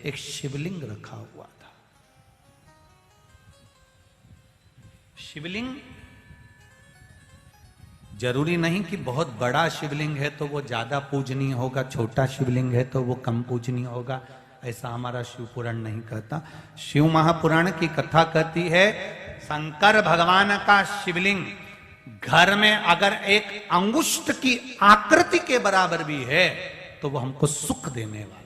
एक शिवलिंग रखा हुआ था। शिवलिंग जरूरी नहीं कि बहुत बड़ा शिवलिंग है तो वो ज्यादा पूजनीय होगा, छोटा शिवलिंग है तो वो कम पूजनीय होगा, ऐसा हमारा शिव पुराण नहीं कहता। शिव महापुराण की कथा कहती है शंकर भगवान का शिवलिंग घर में अगर एक अंगुष्ठ की आकृति के बराबर भी है तो वो हमको सुख देने वाला है।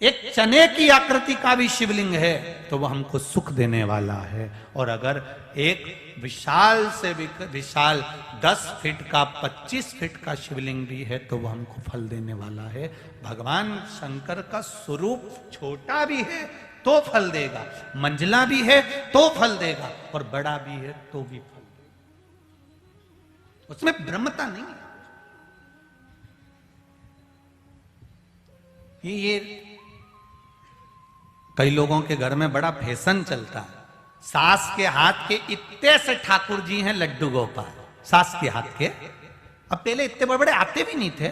एक चने की आकृति का भी शिवलिंग है तो वो हमको सुख देने वाला है। और अगर एक विशाल से विशाल 10 फीट का 25 फीट का शिवलिंग भी है तो वो हमको फल देने वाला है। भगवान शंकर का स्वरूप छोटा भी है तो फल देगा, मंझला भी है तो फल देगा, और बड़ा भी है तो भी फल देगा। उसमें ब्रह्मता नहीं है। ये कई लोगों के घर में बड़ा फैशन चलता है, सास के हाथ के इतने से ठाकुर जी हैं लड्डू गोपाल, सास के हाथ के। अब पहले इतने बड़े बड़े आते भी नहीं थे,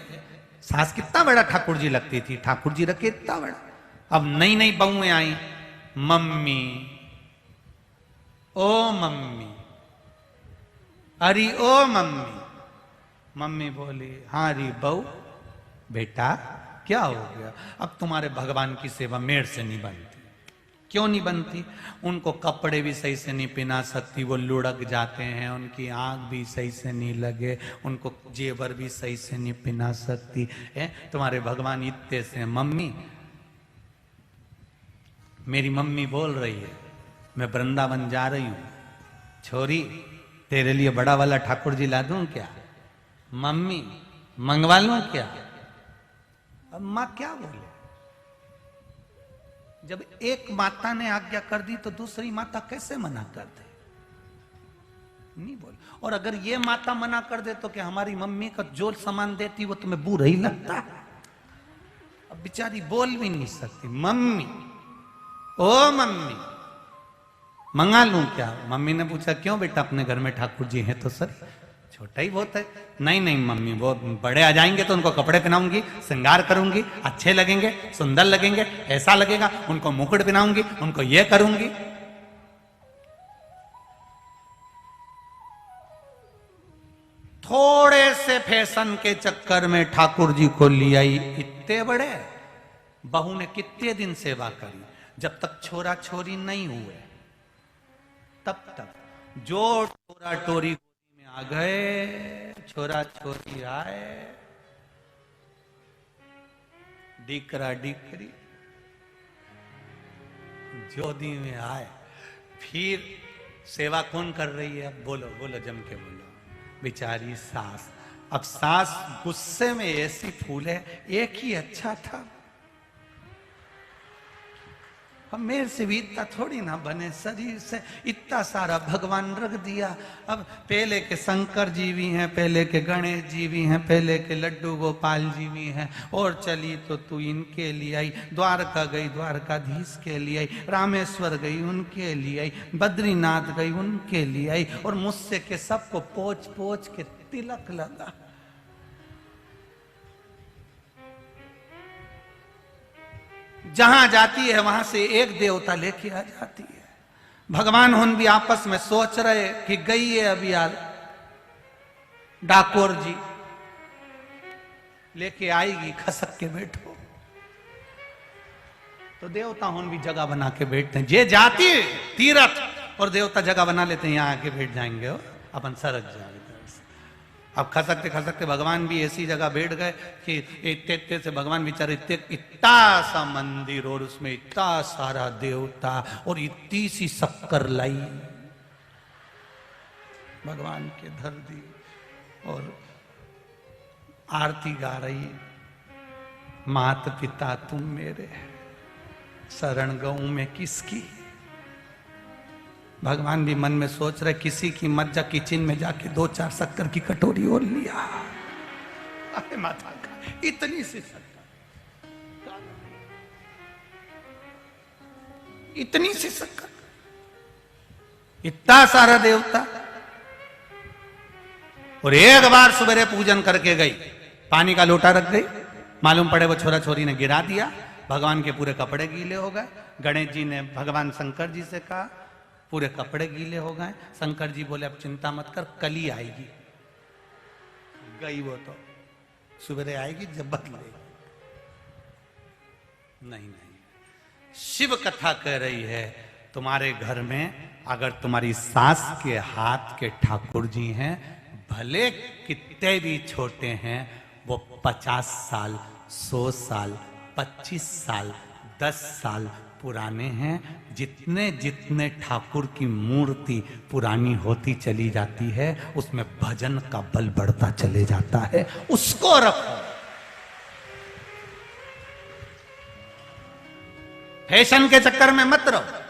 सास कितना बड़ा ठाकुर जी लगती थी, ठाकुर जी रखे इतना बड़ा। अब नई नई बहुएं आई, मम्मी ओ मम्मी, अरे ओ मम्मी, मम्मी बोली हाँ री बहू बेटा क्या हो गया, अब तुम्हारे भगवान की सेवा मेड़ से नहीं बनती। क्यों नहीं बनती? उनको कपड़े भी सही से नहीं पहना सकती, वो लुढ़क जाते हैं, उनकी आंख भी सही से नहीं लगे, उनको जेवर भी सही से नहीं पहना सकती है। तुम्हारे भगवान इतने से। मम्मी, मेरी मम्मी बोल रही है मैं वृंदावन जा रही हूं, छोरी तेरे लिए बड़ा वाला ठाकुर जी ला दूं क्या? मम्मी मंगवा लूं क्या? अब मां क्या बोले? जब एक माता ने आज्ञा कर दी तो दूसरी माता कैसे मना कर दे? नहीं बोल। और अगर ये माता मना कर दे तो क्या हमारी मम्मी का जो सामान देती वो तुम्हें बुरा ही लगता? अब बेचारी बोल भी नहीं सकती। मम्मी ओ मम्मी मंगा लूं क्या? मम्मी ने पूछा क्यों बेटा, अपने घर में ठाकुर जी हैं तो सर छोटा ही बहुत है। नहीं नहीं मम्मी, वो बड़े आ जाएंगे तो उनको कपड़े पहनाऊंगी, श्रृंगार करूंगी, अच्छे लगेंगे, सुंदर लगेंगे, ऐसा लगेगा, उनको मुकुट पहनाऊंगी, उनको ये करूंगी। थोड़े से फैशन के चक्कर में ठाकुर जी को लिया इतने बड़े। बहू ने कितने दिन सेवा करी, जब तक छोरा छोरी नहीं हुए तब तक। जो छोरा टोरी आ गए, छोरा छोरी आए, डीकरा डीकरी जोदी में आए, फिर सेवा कौन कर रही है? अब बोलो बोलो, जम के बोलो। बेचारी सास। अब सास गुस्से में ऐसी फूले, एक ही अच्छा था, अब मेरे से भी इतना थोड़ी ना बने, शरीर से इतना सारा भगवान रख दिया। अब पहले के शंकर जी भी हैं, पहले के गणेश जी भी हैं, पहले के लड्डू गोपाल जी भी हैं, और चली तो तू इनके लिए आई, द्वारका गई द्वारकाधीश के लिए आई, रामेश्वर गई उनके लिए आई, बद्रीनाथ गई उनके लिए आई, और मुझसे के सबको पोंछ पोंछ के तिलक लगा। जहां जाती है वहां से एक देवता लेके आ जाती है। भगवान हुन भी आपस में सोच रहे कि गई है अब यार डाकोर जी, लेके आएगी, खसक के बैठो। तो देवता हुन भी जगह बना के बैठते हैं। जे जाती तीरथ और देवता जगह बना लेते हैं, यहां आके बैठ जाएंगे, हो अपन सरक जाएंगे। अब खसकते खसकते भगवान भी ऐसी जगह बैठ गए कि इतने से भगवान बेचारे इतना सा मंदिर और उसमें इतना सारा देवता और इतनी सी शक्कर लाई भगवान के धर दी, और आरती गा रही, मात पिता तुम मेरे, शरण गऊं मैं किसकी। भगवान भी मन में सोच रहे किसी की मत जा, किचन में जाके 2-4 शक्कर की कटोरी और लिया। अरे माता का इतनी सी शक्कर, इतनी सी शक्कर, इतना सारा देवता। और एक बार सवेरे पूजन करके गई, पानी का लोटा रख गई, मालूम पड़े वो छोरा छोरी ने गिरा दिया, भगवान के पूरे कपड़े गीले हो गए। गणेश जी ने भगवान शंकर जी से कहा पूरे कपड़े गीले हो गए। शंकर जी बोले अब चिंता मत कर, कल ही आएगी। गई वो तो, सुबह आएगी जब बदलेगी। नहीं नहीं, शिव कथा कह रही है तुम्हारे घर में अगर तुम्हारी सास के हाथ के ठाकुर जी हैं, भले कितने भी छोटे हैं, वो 50 साल 100 साल 25 साल 10 साल पुराने हैं। जितने जितने ठाकुर की मूर्ति पुरानी होती चली जाती है, उसमें भजन का बल बढ़ता चले जाता है। उसको रखो, फैशन के चक्कर में मत रहो।